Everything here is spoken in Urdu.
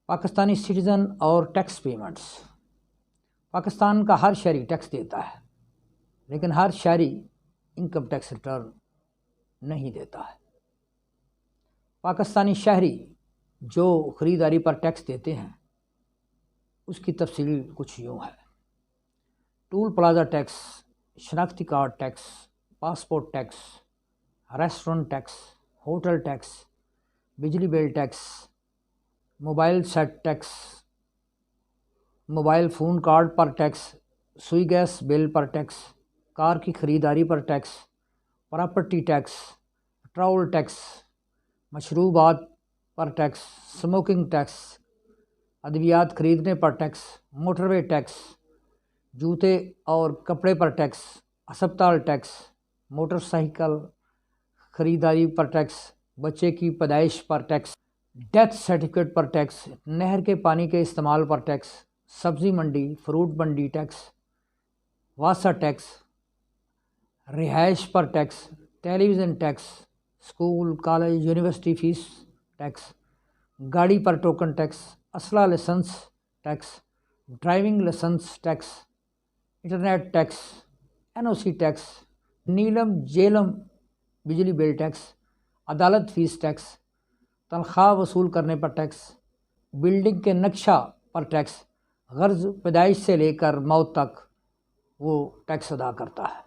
پاکستانی سٹیزن اور ٹیکس پیمنٹس۔ پاکستان کا ہر شہری ٹیکس دیتا ہے، لیکن ہر شہری انکم ٹیکس ریٹرن نہیں دیتا ہے۔ پاکستانی شہری جو خریداری پر ٹیکس دیتے ہیں اس کی تفصیل کچھ یوں ہے: ٹول پلازا ٹیکس، شناختی card tax, passport tax, restaurant tax, hotel tax, بجلی bill tax, mobile set tax, mobile phone card پر ٹیکس، سوئی گیس بل پر ٹیکس، کار کی خریداری پر tax, property tax, petrol tax, مشروبات پر ٹیکس، اسموکنگ ٹیکس، ادویات خریدنے پر ٹیکس، موٹر وے ٹیکس، جوتے اور کپڑے پر ٹیکس، ہسپتال ٹیکس، موٹر سائیکل خریداری پر ٹیکس، بچے کی پیدائش پر ٹیکس، ڈیتھ سرٹیفکیٹ پر ٹیکس، نہر کے پانی کے استعمال پر ٹیکس، سبزی منڈی فروٹ منڈی ٹیکس، واسا ٹیکس، رہائش پر tax, television tax, school college university fee tax, گاڑی پر ٹوکن ٹیکس، اسلحہ licence tax, driving licence tax, internet tax, NOC tax, Neelum Jhelum بجلی بل ٹیکس، عدالت فیس ٹیکس، تنخواہ وصول کرنے پر ٹیکس، بلڈنگ کے نقشہ پر ٹیکس، غرض پیدائش سے لے کر موت تک وہ ٹیکس ادا کرتا ہے۔